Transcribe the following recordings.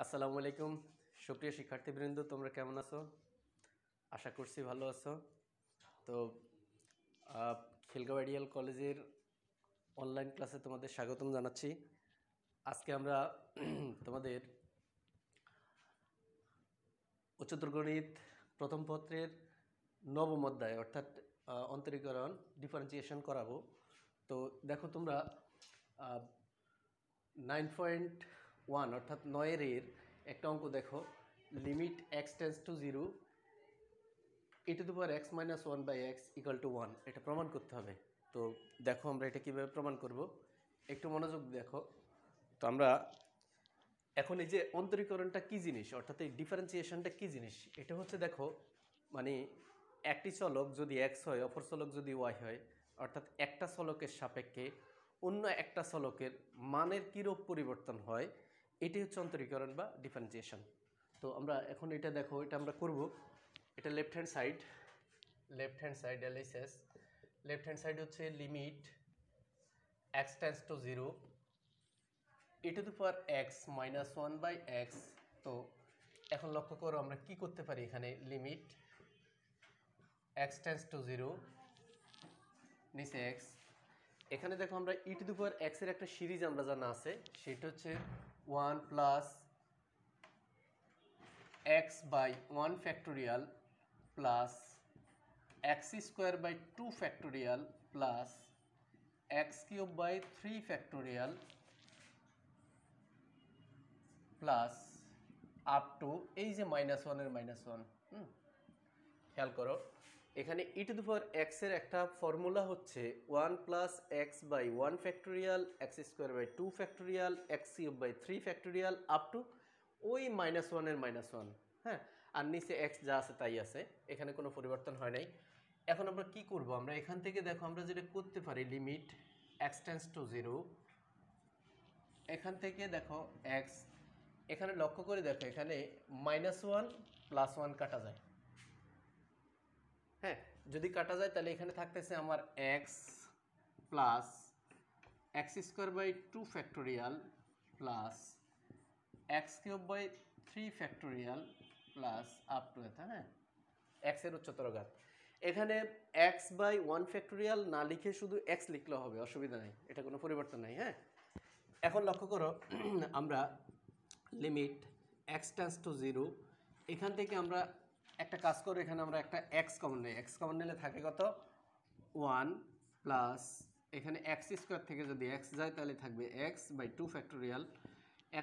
আসসালামু আলাইকুম সুপ্রিয় শিক্ষার্থীবৃন্দ, তোমরা কেমন আছো? আশা করছি ভালো আছো। তো খিলগাঁও আইডিয়াল কলেজের অনলাইন ক্লাসে তোমাদের স্বাগতম জানাচ্ছি। আজকে আমরা তোমাদের উচ্চতর গণিত প্রথম পত্রের নবম অধ্যায় অর্থাৎ অন্তরীকরণ ডিফারেন্সিয়েশন করাবো। তো দেখো তোমরা 9.1 অর্থাৎ 9 একটা অঙ্ক দেখো, limit x tends to 0 e to the power x minus 1 by x equal to 1, এটা প্রমাণ করতে হবে। তো দেখো আমরা এটা কিভাবে প্রমাণ করব, একটু মনোযোগ দেখো। তো আমরা এখন এই যে অন্তরীকরণটা কি জিনিস অর্থাৎ এই ডিফারেন্সিয়েশনটা কি জিনিস, এটা হচ্ছে দেখো মানে একটি চলক যদি x হয় অপর চলক যদি y হয়, অর্থাৎ একটা চলকের সাপেক্ষে অন্য একটা চলকের মানের কীরূপ পরিবর্তন হয়, এটি হচ্ছে অন্তরীকরণ বা ডিফারেন্সিয়েশন। তো আমরা এখন এটা দেখো, এটা আমরা করব। এটা left hand side LSS left hand side হচ্ছে limit x tends to 0 e to the power x minus 1 by x। তো এখন লক্ষ্য করো আমরা কি করতে পারি, এখানে লিমিট x টেন্ডস টু 0 নিচে x, এখানে দেখো আমরা e to the power x এর একটা সিরিজ আমরা জানা আছে, সেটা হচ্ছে 1 plus x by 1 factorial plus x square by 2 factorial plus x cube by 3 factorial plus up to এই যে -1 এর -1। খেয়াল করো এখানে e to the power x এর একটা ফর্মুলা হচ্ছে 1 plus x by 1 factorial x square by 2 factorial x cube by 3 factorial up to ওই -1 এর -1। হ্যাঁ, আর নিচে x যা আছে তাই আছে, এখানে কোনো পরিবর্তন হয় নাই। এখন আমরা কি করব, আমরা এখান থেকে দেখো আমরা যেটা করতে পারি লিমিট x টেন্ডস টু 0, এখান থেকে দেখো x, এখানে লক্ষ্য করে দেখো এখানে -1 প্লাস 1 কাটা যায়। হ্যাঁ, যদি কাটা যায় তাহলে এখানে থাকতেছে আমার x plus x square by 2 factorial plus x cube by 3 factorial plus up to এটা। হ্যাঁ, x এর উচ্চতর ঘাত। এখানে x বাই 1 ফ্যাক্টোরিয়াল না লিখে শুধু x লিখলে হবে, অসুবিধা নেই, এটা কোনো পরিবর্তন নাই। হ্যাঁ, এখন লক্ষ্য করো আমরা লিমিট x টেন্ডস টু 0, এখান থেকে আমরা একটা কাজ করব, এখানে আমরা একটা x কমন নেই, x কমন নিলে থাকে কত 1 প্লাস এখানে x স্কোয়ার থেকে যদি x যায় তাহলে থাকবে x by 2 factorial,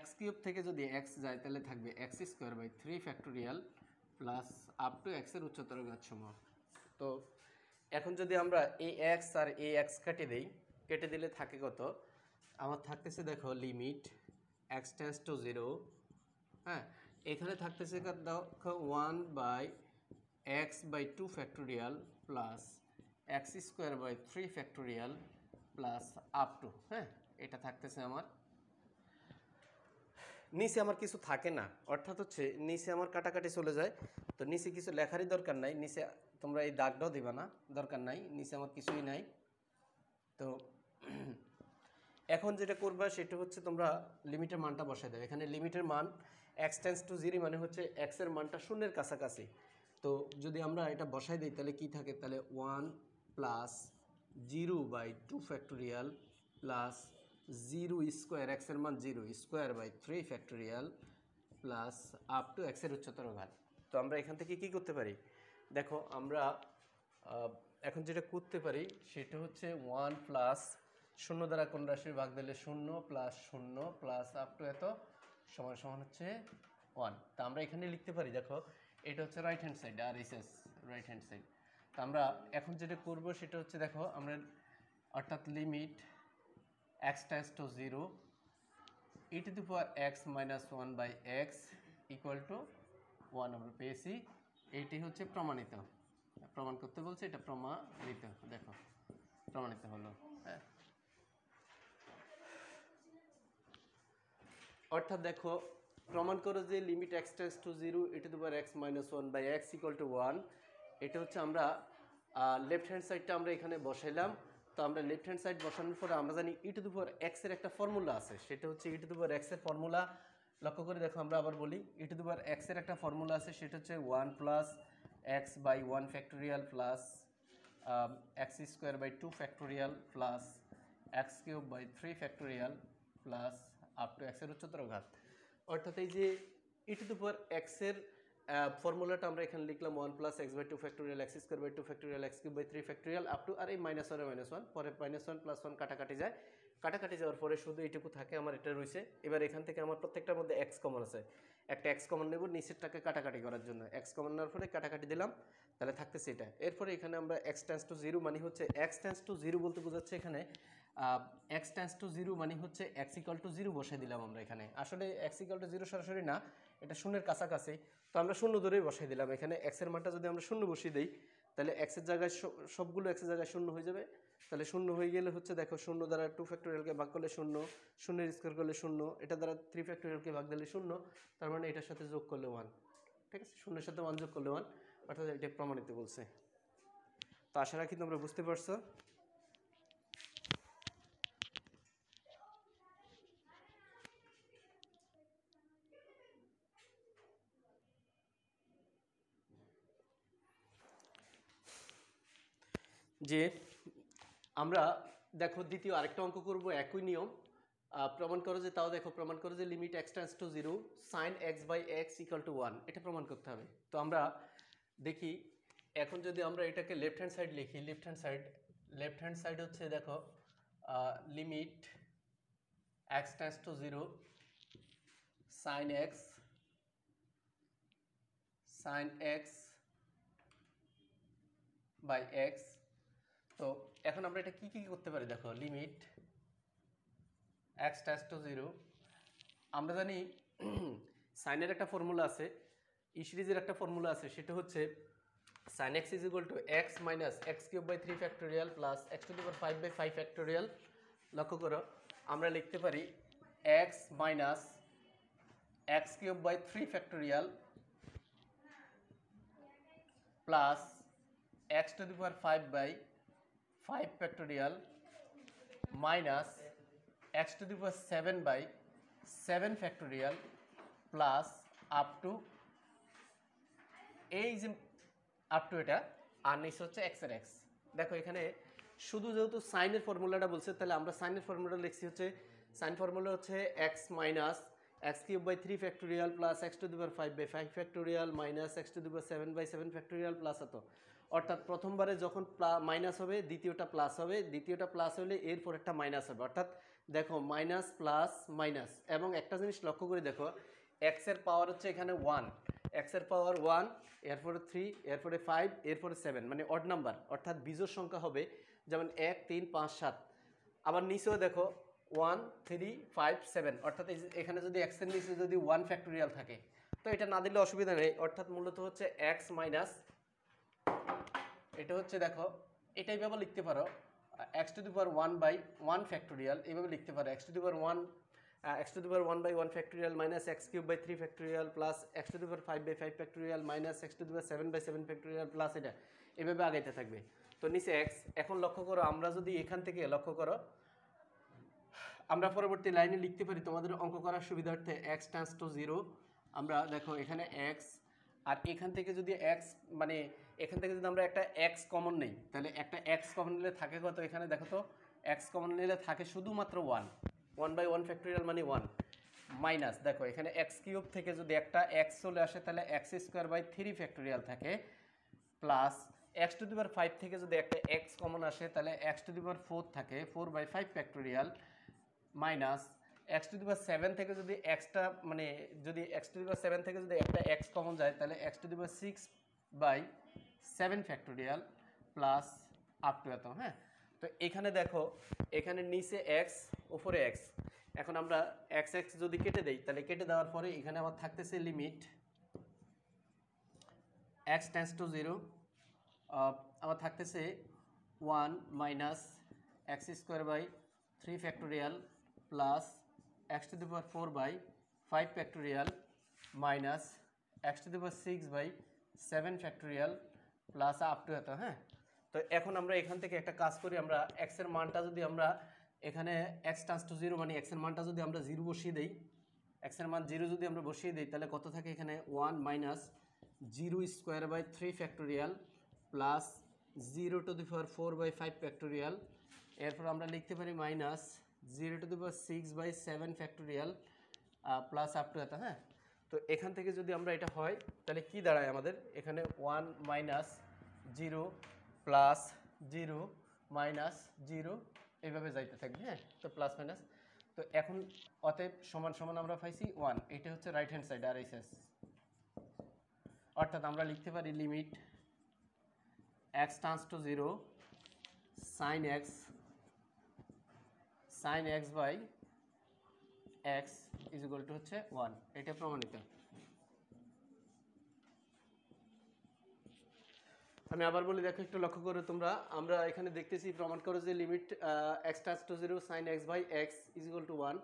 x cube থেকে যদি x যায় তাহলে থাকবে x square by 3 factorial plus up to x এর উচ্চতর ঘাত সমূহ। তো এখন যদি আমরা এই x আর এই x কেটে দিলে থাকে কত, আমার থাকতেছে দেখো লিমিট x টেন্ডস টু 0। হ্যাঁ, এখানে থাকতেছে দেখো 1 by x by 2 factorial plus x square by 3 factorial plus up to. হ্যাঁ, এটা থাকতেছে আমার নিচে আমার কিছু থাকে না, অর্থাৎ হচ্ছে নিচে আমার কাটাকাটি চলে যায়। তো নিচে কিছু লেখারই দরকার নাই, নিচে তোমরা এই দাগটাও দিবা না, দরকার নাই, নিচে আমার কিছুই নাই। তো এখন যেটা করবা সেটা হচ্ছে তোমরা লিমিটের মানটা বসাই দেবে। এখানে লিমিটের মান x টেন্ডস টু 0 মানে হচ্ছে x এর মানটা শূন্যের কাছাকাছি। তো যদি আমরা এটা বসাই দিই তাহলে কি থাকে, তাহলে 1 plus 0 by 2 factorial plus 0 square, x এর মান 0 square by 3 factorial plus up to x এর উচ্চতর ঘাত। তো আমরা এখান থেকে কি করতে পারি, দেখো আমরা এখন যেটা করতে পারি সেটা হচ্ছে 1 প্লাস 0 দ্বারা কোন রাশির ভাগ দিলে 0 প্লাস 0 প্লাস আপ টু এত সমান সমান হচ্ছে 1। তা আমরা এখানে লিখতে পারি, দেখো এটা হচ্ছে right hand side R S S right hand side. তা আমরা এখন যেটা করব সেটা হচ্ছে দেখো আমরা অর্থাৎ limit x tends to 0 e to the power x minus 1 by x equal to 1 আমরা পেয়েছি। এইটি হচ্ছে প্রমাণিত, প্রমাণ করতে বলছে, এটা প্রমাণিত, দেখো প্রমাণিত হলো। হ্যাঁ, অর্থাৎ দেখো প্রমাণ করো যে limit x tends to 0 e to the power x minus 1 by x equal to 1। এটা হচ্ছে আমরা লেফট হ্যান্ড সাইডটা আমরা এখানে বসাইলাম। তো আমরা লেফট হ্যান্ড সাইড বসানোর পরে আমরা জানি e to the power x এর একটা ফর্মুলা আছে, সেটা হচ্ছে e to the power x এর ফর্মুলা লক্ষ্য করে দেখো আমরা আবার বলি e to the power x এর একটা ফর্মুলা আছে, সেটা হচ্ছে 1 plus x by 1 factorial plus x square by 2 factorial plus x cube by 3 factorial plus up to x এর উচ্চতর ঘাত। অর্থাৎ এই যে e to the power x এর ফর্মুলাটা আমরা এখানে লিখলাম 1 plus x by 2 factorial x square by 2 factorial x cube by 3 factorial up to, আর এই মাইনাস ওয়ান পরে মাইনাস 1 প্লাস 1 কাটাকাটি যায়, কাটাকাটি যাওয়ার পরে শুধু এইটুকু থাকে আমার, এটা রয়েছে। এবার এখান থেকে আমার প্রত্যেকটার মধ্যে x কমন আছে, একটা x কমন নেব নিচেরটাকে কাটাকাটি করার জন্য, x কমন নেওয়ার পরে কাটাকাটি দিলাম, তাহলে থাকতেছে এটা। এরপরে এখানে আমরা x টেন্ডস টু 0 মানে হচ্ছে x টেন্ডস টু 0 বলতে বোঝাচ্ছে এখানে x টেন্ডস টু 0 মানে হচ্ছে x ইকুয়াল টু 0 বসাই দিলাম আমরা এখানে। আসলে x ইকুয়াল টু 0 সরাসরি না, এটা শূন্যের কাছাকাছি, তো আমরা শূন্য ধরেই বসাই দিলাম এখানে। x এর মানটা যদি আমরা শূন্য বসিয়ে দিই তাহলে x এর জায়গায় সবগুলো x এর জায়গায় শূন্য হয়ে যাবে। তাহলে শূন্য হয়ে গেলে হচ্ছে দেখো, শূন্য দ্বারা 2 ফ্যাক্টোরিয়ালকে ভাগ করলে শূন্য, শূন্যের স্কোয়ার করলে শূন্য, এটা দ্বারা 3 ফ্যাক্টোরিয়ালকে ভাগ দিলে শূন্য, তার মানে এটার সাথে যোগ করলে 1, ঠিক আছে, শূন্যের সাথে 1 যোগ করলে 1, অর্থাৎ এটা প্রমাণিত বলছে। তো আশা রাখি তোমরা বুঝতে পারছো। যে আমরা দেখো দ্বিতীয় আরেকটা অঙ্ক করব, একই নিয়ম, প্রমাণ করো যে, তাও দেখো প্রমাণ করো যে limit x tends to 0 sin x by x equal to 1, এটা প্রমাণ করতে হবে। তো আমরা দেখি, এখন যদি আমরা এটাকে লেফট হ্যান্ড সাইড লিখি, লেফট হ্যান্ড সাইড হচ্ছে দেখো limit x tends to 0 sin x by x। তো এখন আমরা এটা কি কি করতে পারি দেখো, লিমিট x টেন্ডস টু 0, আমরা জানি সাইনের একটা ফর্মুলা আছে, ই সিরিজের একটা ফর্মুলা আছে, সেটা হচ্ছে sin x is equal to x minus x cube by 3 factorial plus x to the power 5 by 5 factorial. লক্ষ্য করো আমরা লিখতে পারি x minus x cube by 3 factorial plus x to the power 5 by 5 factorial minus x to the power 7 by 7 factorial plus up to, এই যে up to এটা, আর নিচে হচ্ছে x এর x। দেখো এখানে শুধু যেহেতু সাইনের ফর্মুলাটা বলছে, তাহলে আমরা সাইনের ফর্মুলা লিখছি হচ্ছে, সাইন ফর্মুলা হচ্ছে x minus x cube by 3 factorial plus x to the power 5 by 5 factorial minus x to the power 7 by 7 factorial plus এত। অর্থাৎ প্রথমবারে যখন মাইনাস হবে দ্বিতীয়টা প্লাস হবে, দ্বিতীয়টা প্লাস হলে এরপর একটা মাইনাস হবে, অর্থাৎ দেখো মাইনাস প্লাস মাইনাস। এবং একটা জিনিস লক্ষ্য করে দেখো, x এর পাওয়ার হচ্ছে এখানে 1, x এর পাওয়ার 1, এরপরে 3, এরপরে 5, এরপরে 7, মানে অড নাম্বার, অর্থাৎ বিজোড় সংখ্যা হবে, যেমন 1 3 5 7। আবার নিচেও দেখো 1 3 5 7, অর্থাৎ এখানে যদি x এর নিচে যদি 1 ফ্যাক্টোরিয়াল থাকে, তো এটা না দিলে অসুবিধা নেই, অর্থাৎ মূলত হচ্ছে x মাইনাস, এটা হচ্ছে দেখো এটাই ভাবে লিখতে পারো x to the power 1 by 1 factorial, এইভাবে লিখতে পারো x to the power 1 by 1 factorial minus x cube by 3 factorial plus x to the power 5 by 5 factorial minus x to the power 7 by 7 factorial plus এটা, এভাবে আগাইতে থাকবে। তো নিচে x। এখন লক্ষ্য করো, আমরা যদি এখান থেকে লক্ষ্য করো, আমরা পরবর্তী লাইনে লিখতে পারি তোমাদের অঙ্ক করার সুবিধার্থে x টেন্ডস টু 0, আমরা দেখো এখানে x, আর এখান থেকে যদি x মানে এখান থেকে যদি আমরা একটা x কমন নেই, তাহলে একটা x কমন নিলে থাকে কত, এখানে দেখো তো x কমন নিলে থাকে শুধুমাত্র 1 বাই 1 ফ্যাক্টোরিয়াল মানে 1, মাইনাস দেখো এখানে x কিউব থেকে যদি একটা x চলে আসে তাহলে x স্কোয়ার বাই 3 ফ্যাক্টোরিয়াল থাকে, plus x to the power 5 থেকে যদি একটা x কমন আসে তাহলে x টু দি পাওয়ার 4 থাকে 4 by 5 factorial minus x to the power 7 থেকে যদি xটা মানে যদি x টু দি পাওয়ার 7 থেকে যদি একটা x কমন যায় তাহলে x to the power 6 by 7 factorial plus up to এত। হ্যাঁ, তো এখানে দেখো এখানে নিচে x উপরে x, এখন আমরা x যদি কেটে দেই তাহলে কেটে দেওয়ার পরে এখানে আবার থাকতেছে লিমিট x টেন্ডস টু 0, আবার থাকতেছে 1 minus x square by 3 factorial plus x to the power 4 by 5 factorial minus x to the power 6 by 7 factorial plus up to এত। হ্যাঁ, তো এখন আমরা এখান থেকে একটা কাজ করি, আমরা x এর মানটা যদি আমরা এখানে x টেন্ডস টু 0 মানে x এর মানটা যদি আমরা 0 বসিয়ে দেই, x এর মান 0 যদি আমরা বসিয়ে দিই তাহলে কত থাকে এখানে 1 minus 0 square by 3 factorial plus 0 to the power 4 by 5 factorial, এরপর আমরা লিখতে পারি minus 0 to the power 6 by 7 factorial plus up to এটা। হ্যাঁ, তো এখান থেকে যদি আমরা এটা হয় তাহলে কি দাঁড়ায় আমাদের এখানে 1 মাইনাস 0 প্লাস 0 মাইনাস 0 এইভাবে যাইতে থাকবে। হ্যাঁ, তো প্লাস মাইনাস, তো এখন অতএব সমান সমান আমরা পাইছি 1, এটা হচ্ছে রাইট হ্যান্ড সাইড RHS, অর্থাৎ আমরা লিখতে পারি limit x tends to 0 sin x by x is equal to হচ্ছে 1, এটা প্রমাণিত। আমি আবার বলি, দেখো একটু লক্ষ্য করে তোমরা, আমরা এখানে দেখতেছি প্রমাণ করো যে limit x tends to 0 sin x by x is equal to 1।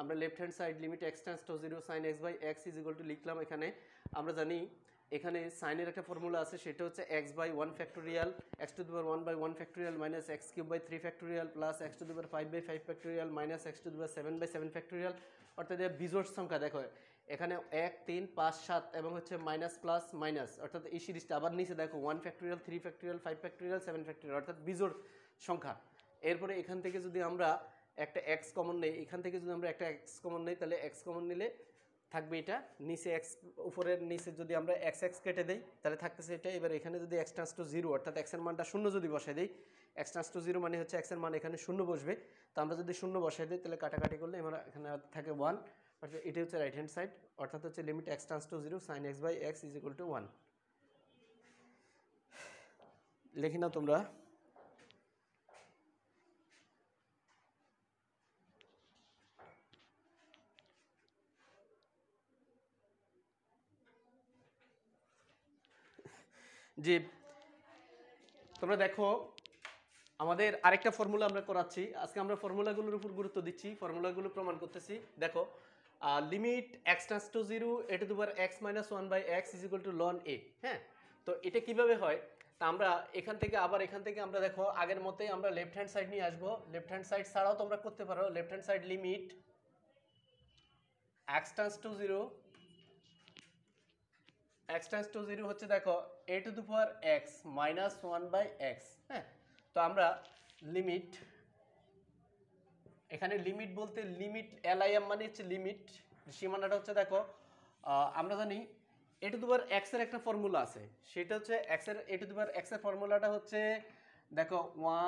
আমরা left hand side limit x tends to 0 sin x by x is equal to লিখলাম। এখানে আমরা জানি এখানে সাইনের একটা ফর্মুলা আছে, সেটা হচ্ছে x by 1 factorial x to the power 1 by 1 factorial minus x cube by 3 factorial plus x to the power 5 by 5 factorial minus x to the power 7 by 7 factorial. অর্থাৎ এর বিজোড় সংখ্যা দেখো এখানে 1 3 5 7 এবং হচ্ছে মাইনাস প্লাস মাইনাস, অর্থাৎ এই সিরিজটা আবার নিচে দেখো 1 ফ্যাক্টোরিয়াল 3 ফ্যাক্টোরিয়াল 5 ফ্যাক্টোরিয়াল 7 ফ্যাক্টোরিয়াল, অর্থাৎ বিজোড় সংখ্যা। এরপরে এখান থেকে যদি আমরা একটা x কমন নেই, এখান থেকে যদি আমরা একটা x কমন নেই তাহলে x কমন নিলে থাকবে এটা, নিচে x উপরের নিচে যদি আমরা x কেটে দেই তাহলে থাকতেছে এটা। এবার এখানে যদি x টান্স টু 0 অর্থাৎ x এর মানটা 0 যদি বসাই দেই, x টান্স টু 0 মানে হচ্ছে x এর মান এখানে 0 বসবে, তো আমরা যদি 0 বসাই দিই তাহলে কাটাকাটি করলে আমরা এখানে থাকে 1, অর্থাৎ এটা হচ্ছে রাইট হ্যান্ড সাইড, অর্থাৎ হচ্ছে limit x tends to 0 sin x by x is equal to 1। লিখি নাও তোমরা। যে তোমরা দেখো আমাদের আরেকটা ফর্মুলা আমরা করাচ্ছি আজকে, আমরা ফর্মুলাগুলোর উপর গুরুত্ব দিচ্ছি, ফর্মুলাগুলো প্রমাণ করতেছি। দেখো limit x tends to 0 a to the power x minus 1 by x is equal to ln a। হ্যাঁ, তো এটা কিভাবে হয়, তা আমরা এখান থেকে আমরা দেখো আগের মতোই আমরা লেফট হ্যান্ড সাইড নিয়ে আসবো। লেফট হ্যান্ড সাইড ছাড়াও তোমরা করতে পারো। Left hand side limit x tends to 0 হচ্ছে দেখো a to the power x minus 1 by x। হ্যাঁ, তো আমরা লিমিট, এখানে লিমিট বলতে লিমিট LIM মানে হচ্ছে লিমিট, সীমানাটা হচ্ছে দেখো আমরা জানি a to the power x এর একটা ফর্মুলা আছে, সেটা হচ্ছে a to the power x এর ফর্মুলাটা হচ্ছে দেখো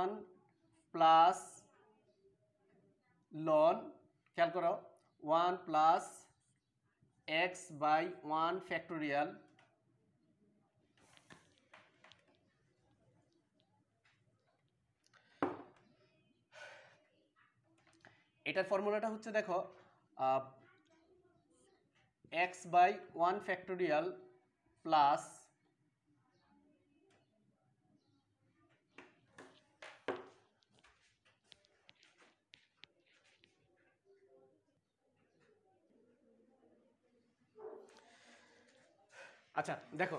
1 প্লাস ln, খেয়াল করো 1 প্লাস x বাই 1 ফ্যাক্টোরিয়াল এটার ফর্মুলাটা হচ্ছে দেখো x বাই 1 ফ্যাক্টোরিয়াল প্লাস আচ্ছা দেখো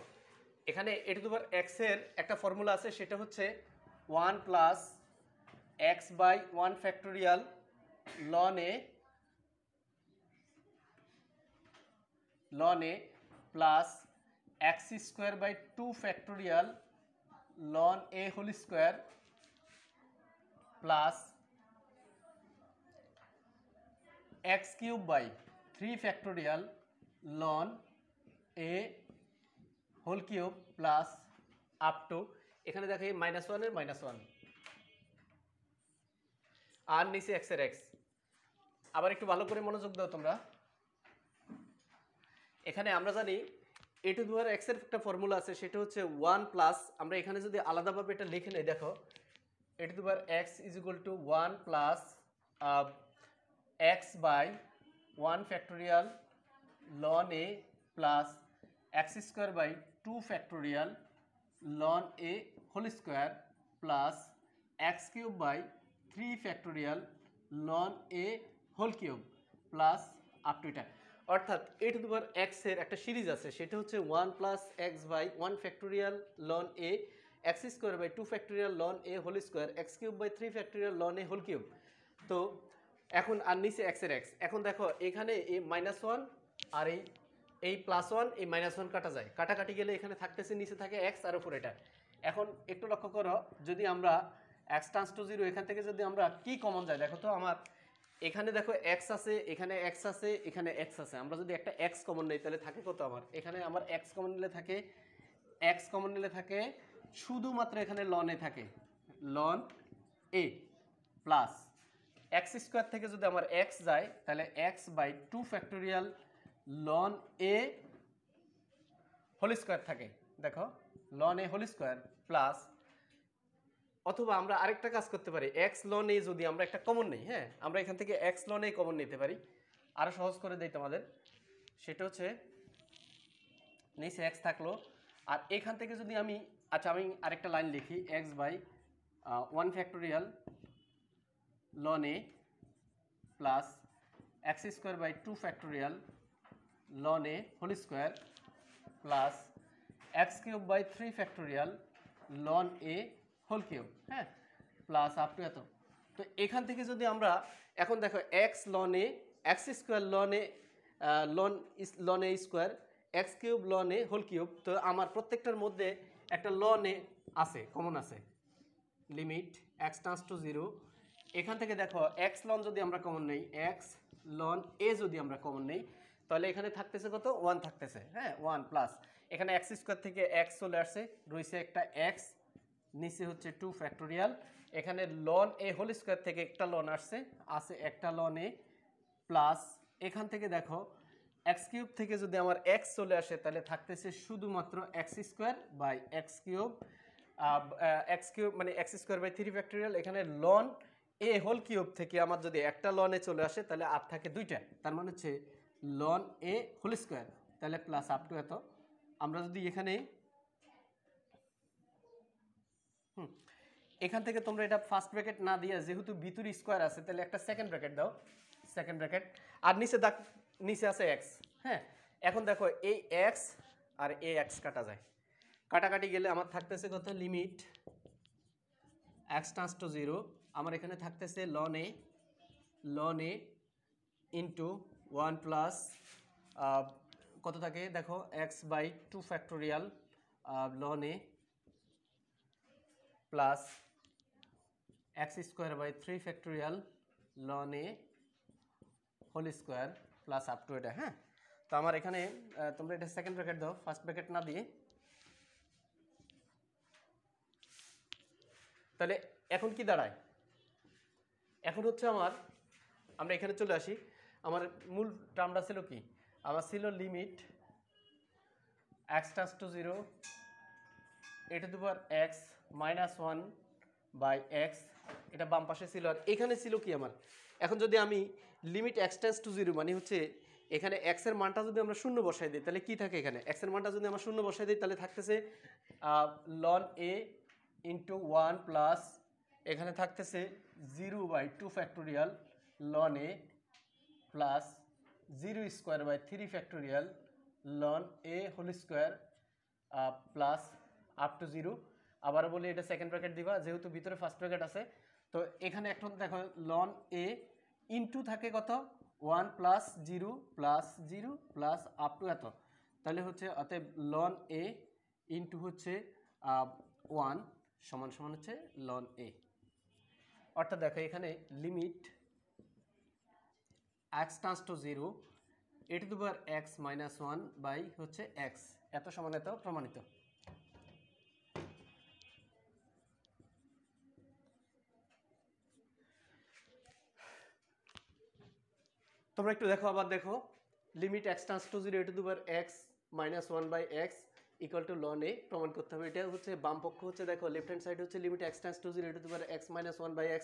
এখানে a to the power x এর একটা ফর্মুলা আছে, সেটা হচ্ছে 1 plus x by 1 factorial ln a plus x square by 2 factorial ln a whole square plus x cube by 3 factorial ln a whole cube plus up to, এখানে দেখো -1 এর -1 আর নিচে x এর x। আবার একটু ভালো করে মনোযোগ দাও তোমরা, এখানে আমরা জানি a to the power x এর একটা ফর্মুলা আছে, সেটা হচ্ছে 1 প্লাস, আমরা এখানে যদি আলাদাভাবে এটা লিখে নেই দেখো a to the power x is equal to 1 plus x by 1 factorial ln a plus x square by 2 factorial ln a whole square plus x cube by 3 factorial ln a whole cube plus up to এটা। অর্থাৎ a to the power x এর একটা series আছে, সেটা হচ্ছে 1 plus x by 1 factorial ln a x square by 2 factorial ln a whole square x cube by 3 factorial ln a whole cube. তো এখন আর নিচে x এর x। এখন দেখো এখানে এই -1 আর এই +1 এই -1 কাটা যায়, কাটাকাটি গেলে এখানে থাকতেছে নিচে থাকে x আর উপরে এটা। এখন একটু লক্ষ্য করো, যদি আমরা x → 0 এখান থেকে যদি আমরা কি কমন যায় দেখো তো, আমার এখানে দেখো x আছে, এখানে x আছে, এখানে x আছে। আমরা যদি একটা x কমন নেই তাহলে থাকে কত, আমার এখানে আমার x কমন নিলে থাকে, x কমন নিলে থাকে শুধুমাত্র এখানে ln a থাকে, ln a plus x square থেকে যদি আমার x যায় তাহলে x/2 factorial ln a whole square থাকে। দেখো ln a whole square plus, অথবা আমরা আরেকটা কাজ করতে পারি, x ln a যদি আমরা একটা কমন নেই, হ্যাঁ আমরা এখান থেকে x ln a কমন নিতে পারি, আরো সহজ করে দেই তোমাদের। সেটা হচ্ছে নিচে x থাকলো, আর এখান থেকে যদি আমি, আচ্ছা আমি আরেকটা লাইন লিখি, x/1 factorial ln a plus x²/2 factorial ln a whole square plus x³ factorial ln a whole cube, হ্যাঁ প্লাস আপ টু এত। তো এখান থেকে যদি আমরা, এখন দেখো x ln a, x² ln a ln a square, x³ ln a whole cube. তো আমার প্রত্যেকটার মধ্যে একটা ln a আছে, কমন আছে। লিমিট x → 0, এখান থেকে দেখো x ln যদি আমরা কমন নেই, x ln a যদি আমরা কমন নেই তাহলে এখানে থাকতেছে কত, 1 থাকতেছে, হ্যাঁ 1 প্লাস এখানে x² থেকে x চলে আসছে, রয়েছে একটা x, নিচে হচ্ছে 2 ফ্যাক্টোরিয়াল, এখানে ln a হোল স্কয়ার থেকে একটা ln আসছে, আছে একটা ln a প্লাস এখান থেকে দেখো x³ থেকে যদি আমার x চলে আসে তাহলে থাকতেছে শুধুমাত্র x² x³ মানে x²/3 ফ্যাক্টোরিয়াল, এখানে ln a হোল কিউব থেকে আমার যদি একটা ln a চলে আসে তাহলে আর থাকে দুইটা, তার মানে হচ্ছে ln a হোল স্কয়ার, তাহলে প্লাস আপ টু এত। আমরা যদি এখানে এখান থেকে তোমরা এটা ফার্স্ট ব্র্যাকেট না দিয়ে, যেহেতু ভিতরে স্কয়ার আছে তাহলে একটা সেকেন্ড ব্র্যাকেট দাও, সেকেন্ড ব্র্যাকেট, আর নিচে আছে x, হ্যাঁ এখন দেখো এই x আর এই x কাটা যায়, কাটাকাটি গেলে আমার থাকতেছে কত, লিমিট x → 0, আমার এখানে থাকতেছে ln a ইন্টু 1 প্লাস কত থাকে দেখো x/2 factorial ln a plus x²/3 factorial ln a whole square plus up to এটা, হ্যাঁ। তো আমার এখানে তোমরা এটা সেকেন্ড ব্র্যাকেট দাও, ফার্স্ট ব্র্যাকেট না দিয়ে। তাহলে এখন কি দাঁড়ায়, এখন হচ্ছে আমরা এখানে চলে আসি, আমার মূল টার্মটা ছিল কি, আমার ছিল লিমিট x → 0 e⁻x -1/x, এটা বাম পাশে ছিল, আর এখানে ছিল কি আমার, এখন যদি আমি লিমিট x → 0 মানে হচ্ছে এখানে x এর মানটা যদি আমরা শূন্য বসাই দিই তাহলে কি থাকে, এখানে x এর মানটা যদি আমরা শূন্য বসাই দিই তাহলে থাকতেছে ln a ইন্টু 1 প্লাস এখানে থাকতেছে 0/2 factorial ln a plus 0²/3 factorial ln a whole square plus up to 0। আবারও বলি এটা সেকেন্ড ব্র্যাকেট দিবা, যেহেতু ভিতরে ফার্স্ট ব্র্যাকেট আছে। তো এখানে এখন দেখো ln a ইন্টু থাকে কত, 1 plus 0 plus 0 plus up to এত, তাহলে হচ্ছে অতএব ln a ইন্টু হচ্ছে 1 সমান সমান হচ্ছে ln a। অর্থাৎ দেখো এখানে লিমিট x → 0 e⁻x -1 হচ্ছে x, এত সমান এত প্রমাণিত। তোমরা একটু দেখো, আবার দেখো limit x → 0 e⁻x -1/x equal to ln a প্রমাণ করতে হবে। এটা হচ্ছে বাম পক্ষ, হচ্ছে দেখো লেফট হ্যান্ড সাইড হচ্ছে limit x → 0 e⁻x -1/x,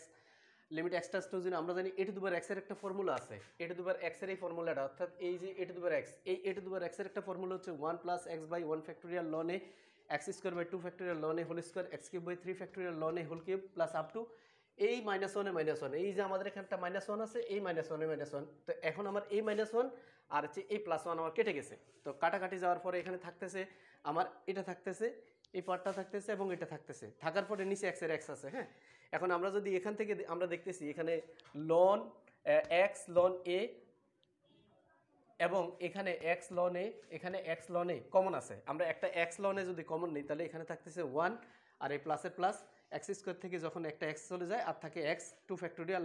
limit x → 0 আমরা জানি e⁻x এর একটা ফর্মুলা আছে, e⁻x এর এই ফর্মুলাটা, অর্থাৎ এই যে e⁻x, এই e⁻x এর একটা ফর্মুলা হচ্ছে 1 plus x/1 factorial ln a, x²/2 factorial ln a whole square, x³/3 factorial ln a whole cube plus up to এই -1 এ -1, এই যে আমাদের এখানে একটা -1 আছে, এই -1 এ -1। তো এখন আমার এই -1 আর হচ্ছে এই +1 আমার কেটে গেছে। তো কাটাকাটি যাওয়ার পরে এখানে থাকতেছে আমার এটা থাকতেছে, এই পার্টটা থাকতেছে এবং এটা থাকতেছে, থাকার পরে নিচে x এর x আছে, হ্যাঁ। এখন আমরা যদি এখান থেকে আমরা দেখতেছি এখানে ln এক্স লন এ এবং এখানে এক্স লন এ, এখানে এক্স লন এ কমন আছে, আমরা একটা এক্স লন এ যদি কমন নিই তাহলে এখানে থাকতেছে 1 আর এই প্লাসের প্লাস এক্স স্কোয়ার থেকে যখন একটা এক্স চলে যায় আর থাকে এক্স 2 ফ্যাক্টোরিয়াল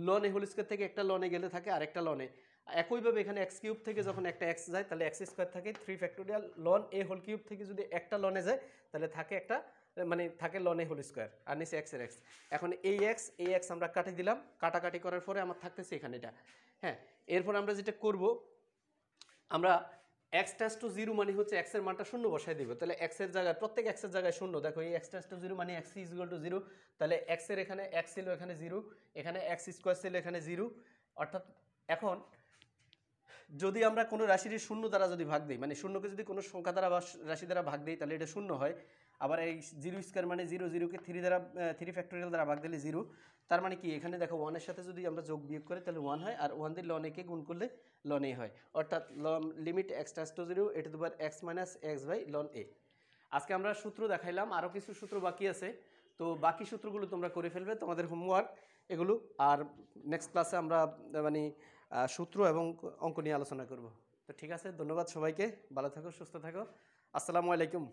লন এ হোল স্কোয়ার থেকে একটা লন এ গেলে থাকে আরেকটা লন এ। একইভাবে এখানে এক্স কিউব থেকে যখন একটা এক্স যায় তাহলে এক্স স্কোয়ার থাকে 3 ফ্যাক্টোরিয়াল লন এ হোল কিউব থেকে যদি একটা লনে যায় তাহলে থাকে একটা মানে থাকে লন এ হোল স্কোয়ার আর নিচে এক্স এর এক্স। এখন এই এক্স আমরা কাটি দিলাম, কাটাকাটি করার পরে আমার থাকতেছে এখানে এটা। হ্যাঁ, এরপর আমরা যেটা করব, আমরা এক্স টেন্ডস টু 0 মানে হচ্ছে এক্স এর মানটা শূন্য বসাই দেব। তাহলে এক্স এর জায়গায় প্রত্যেক এক্স এর জায়গায় শূন্য, দেখো এই এক্স টেন্ডস টু 0 মানে এক্স ইজ ইকুয়াল টু 0। তাহলে এক্স এর এখানে এক্স ছিল এখানে 0, এখানে এক্স স্কোয়ার ছিল এখানে 0। অর্থাৎ এখন যদি আমরা কোনো রাশির শূন্য দ্বারা যদি ভাগ দিই, মানে শূন্যকে যদি কোনো সংখ্যা দ্বারা বা রাশি দ্বারা ভাগ দিই তাহলে এটা শূন্য হয়। আবার এই 0 স্কোয়ার মানে 0, 0কে 3 দ্বারা 3 ফ্যাক্টোরিয়াল দ্বারা ভাগ দিলে 0। তার মানে কি এখানে দেখো 1 এর সাথে যদি আমরা যোগ বিয়োগ করি তাহলে 1 হয়, আর 1 দিয়ে লন এ কে গুণ করলে লন এ হয়। অর্থাৎ limit x tends to 0 a to the power x minus x by লন এ। আজকে আমরা সূত্র দেখাইলাম, আরও কিছু সূত্র বাকি আছে, তো বাকি সূত্রগুলো তোমরা করে ফেলবে, তোমাদের হোমওয়ার্ক এগুলো। আর নেক্সট ক্লাসে আমরা মানে সূত্র এবং অঙ্ক নিয়ে আলোচনা করব। তো ঠিক আছে, ধন্যবাদ সবাইকে, ভালো থাকো, সুস্থ থাকো, আসসালামু আলাইকুম।